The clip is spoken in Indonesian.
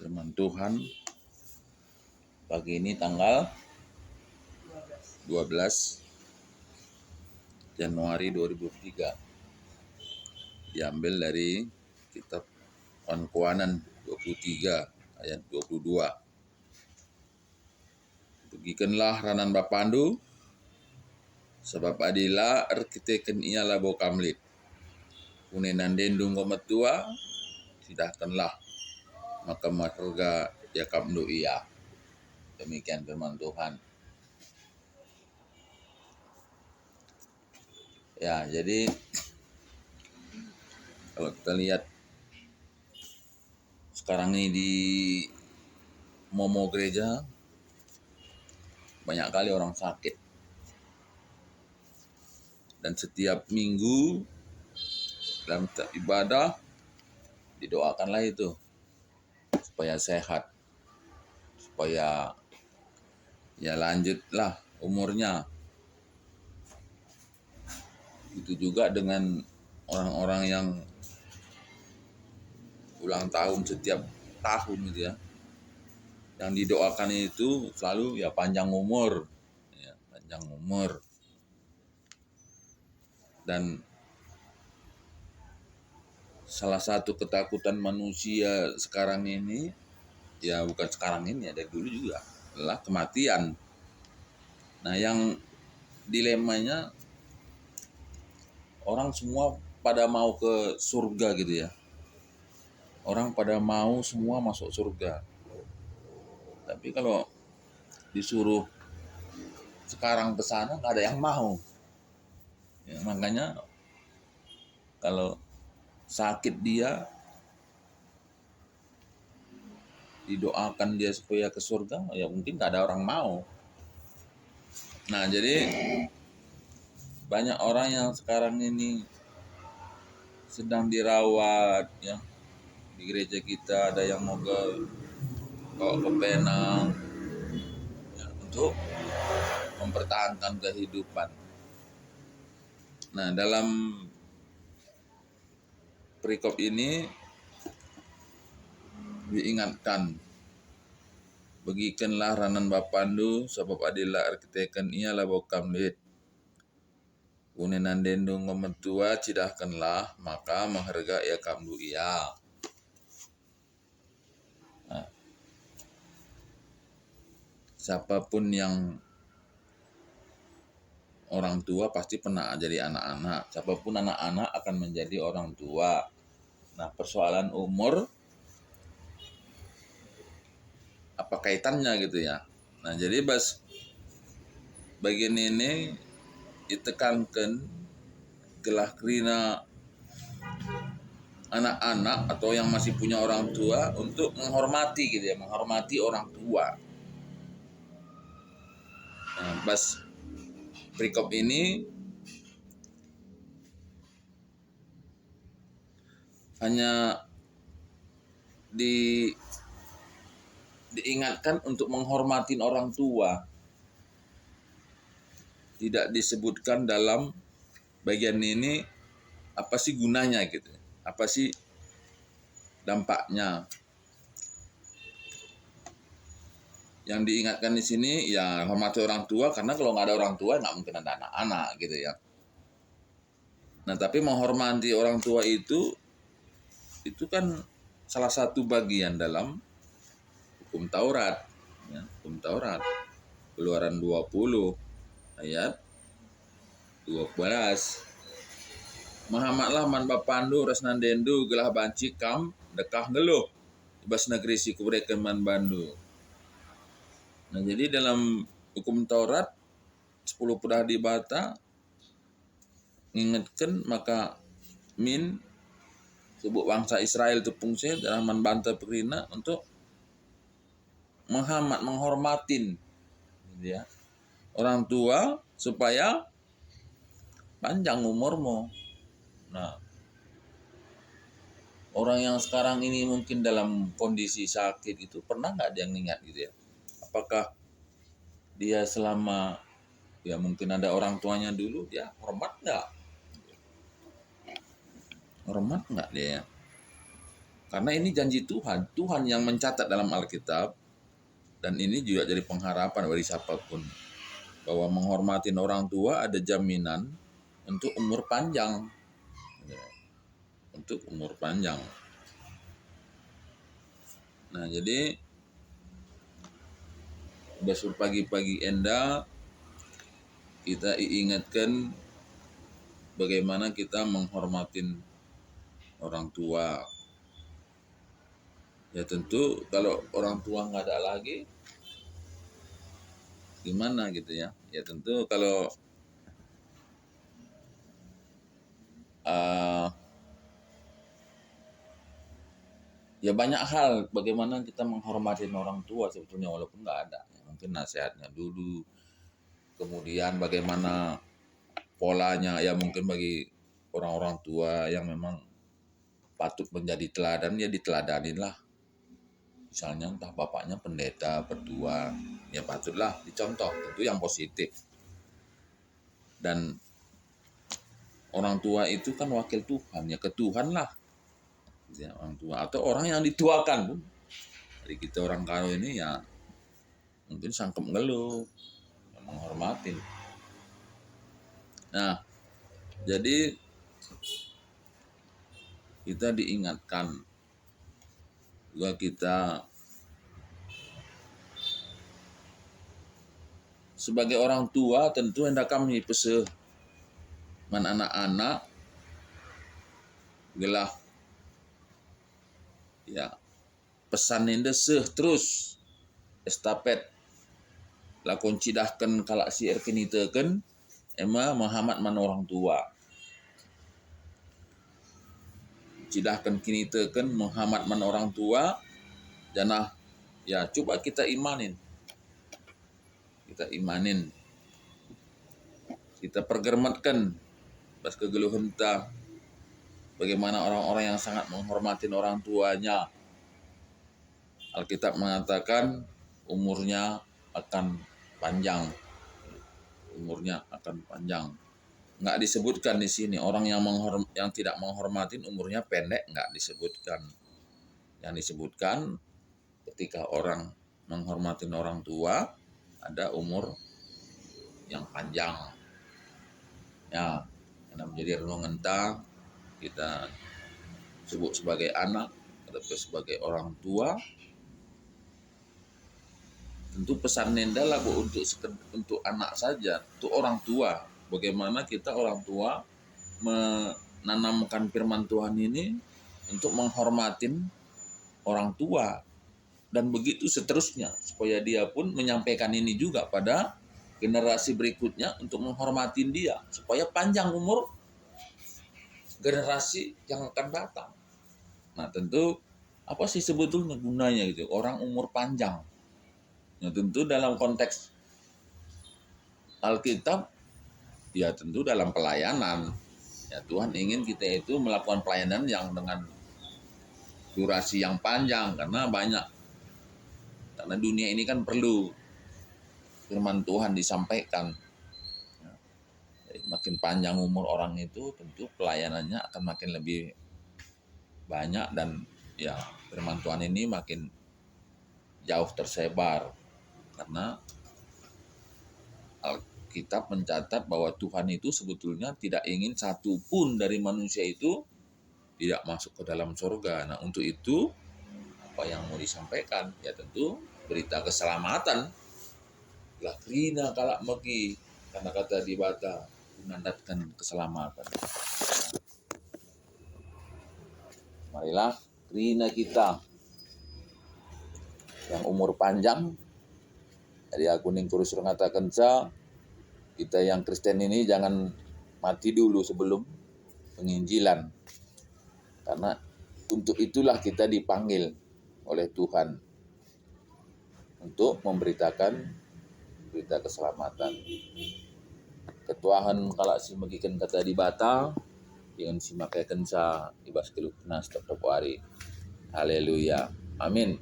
Firman Tuhan pagi ini tanggal 12 Januari 2023, diambil dari kitab Kewanan 23 ayat 22. Begikenlah ranan bapandu, sebab adila arkiteken ialah bokamlit. Kunenan dendung gometua, sidahkanlah maka marga yakamdu ia. Demikian firman Tuhan. Ya, jadi kalau kita lihat sekarang ini di Momo gereja banyak kali orang sakit. Dan setiap minggu dalam ibadah didoakanlah itu supaya sehat, supaya ya lanjutlah umurnya. Itu juga dengan orang-orang yang ulang tahun setiap tahun gitu ya. Yang didoakan itu selalu ya panjang umur, ya, panjang umur. Dan salah satu ketakutan manusia sekarang ini, ya bukan sekarang ini, ya dari dulu juga, adalah kematian. Nah, yang dilemanya orang semua pada mau ke surga gitu ya. Orang pada mau semua masuk surga. Tapi kalau disuruh sekarang ke sana nggak ada yang mau. Ya, makanya kalau sakit dia didoakan dia supaya ke surga, ya mungkin nggak ada orang mau. Nah, jadi banyak orang yang sekarang ini sedang dirawat ya. Di gereja kita ada yang mau bawa ke Penang ya, untuk mempertahankan kehidupan. Nah, dalam perikop ini diingatkan, begikenlah ranan bapandu, sebab adila arkiteken ialah bokamlit. Kunenan dendung gometua, cidahkanlah maka mengharga ya kamdu ia. Nah, siapapun yang orang tua pasti pernah jadi anak-anak. Siapapun anak-anak akan menjadi orang tua. Nah, persoalan umur apa kaitannya gitu ya. Nah, jadi bagian ini ditekankan gelah kerina anak-anak atau yang masih punya orang tua untuk menghormati gitu ya, menghormati orang tua. Nah, perikop ini hanya diingatkan untuk menghormati orang tua. Tidak disebutkan dalam bagian ini apa sih gunanya gitu. Apa sih dampaknya. Yang diingatkan di sini ya hormati orang tua, karena kalau nggak ada orang tua nggak mungkin ada anak-anak gitu ya. Nah, tapi menghormati orang tua itu kan salah satu bagian dalam hukum Taurat. Ya, hukum Taurat. Keluaran 20 ayat 12. Mahamatlah man bapandu resnan dendu gelah banci kam dekah ngeluh bas negeri si kubreken man bandu. Nah, jadi dalam hukum Taurat 10 pedah di bata mengingatkan maka sebut bangsa Israel tepung saya dalam membantah perina untuk menghormatin gitu ya, orang tua supaya panjang umurmu. Nah, orang yang sekarang ini mungkin dalam kondisi sakit itu pernah nggak dia ingat gitu ya? Apakah dia selama ya mungkin ada orang tuanya dulu dia hormat nggak dia? Karena ini janji Tuhan, Tuhan yang mencatat dalam Alkitab, dan ini juga jadi pengharapan bagi siapapun bahwa menghormatin orang tua ada jaminan untuk umur panjang, untuk umur panjang. Nah, jadi besok pagi-pagi Enda kita ingatkan bagaimana kita menghormatin orang tua. Ya tentu kalau orang tua nggak ada lagi, gimana gitu ya. Ya tentu kalau ya banyak hal bagaimana kita menghormatin orang tua sebetulnya walaupun nggak ada. Mungkin nasihatnya dulu, kemudian bagaimana polanya ya mungkin bagi orang-orang tua yang memang patut menjadi teladan ya diteladanin lah. Misalnya entah bapaknya pendeta, petua, ya patutlah dicontoh, tentu yang positif. Dan orang tua itu kan wakil Tuhan, ya ke Tuhan lah. Ya, orang tua atau orang yang dituakan pun. Jadi kita orang karo ini ya mungkin sangkep ngeluh, menghormatin. Nah, jadi kita diingatkan bahwa kita sebagai orang tua tentu hendak kami pese man anak-anak gelah ya pesan ini terus estafet lakon cidahkan kalak si erkinitekan ema Muhammad man orang tua cidahkan kinitekan Muhammad man orang tua janah ya coba kita imanin kita pergermatkan pas kegeluhan ta bagaimana orang-orang yang sangat menghormati orang tuanya. Alkitab mengatakan umurnya akan panjang. Nggak disebutkan di sini orang yang tidak menghormatin umurnya pendek, nggak disebutkan. Yang disebutkan ketika orang menghormatin orang tua ada umur yang panjang. Ya, karena menjadi renungan kita sebut sebagai anak atau sebagai orang tua. Tentu pesan Nenda lah Bu untuk anak saja, untuk orang tua. Bagaimana kita orang tua menanamkan firman Tuhan ini untuk menghormatin orang tua dan begitu seterusnya supaya dia pun menyampaikan ini juga pada generasi berikutnya untuk menghormatin dia supaya panjang umur generasi yang akan datang. Nah tentu apa sih sebetulnya gunanya gitu orang umur panjang? Ya tentu dalam konteks Alkitab ya tentu dalam pelayanan ya Tuhan ingin kita itu melakukan pelayanan yang dengan durasi yang panjang karena dunia ini kan perlu firman Tuhan disampaikan. Jadi, makin panjang umur orang itu tentu pelayanannya akan makin lebih banyak dan ya firman Tuhan ini makin jauh tersebar karena Alkitab mencatat bahwa Tuhan itu sebetulnya tidak ingin satu pun dari manusia itu tidak masuk ke dalam surga. Nah untuk itu apa yang mau disampaikan ya tentu berita keselamatan lah krina kalak megi karena kata di bata menandatkan keselamatan. Marilah krina kita yang umur panjang. Jadi aku ning terus mengatakan kita yang Kristen ini jangan mati dulu sebelum penginjilan. Karena untuk itulah kita dipanggil oleh Tuhan untuk memberitakan berita keselamatan. Ketuahan kalau si magikan kata di bata dengan si makaikan sa ibas kelukna setiap hari. Haleluya. Amin.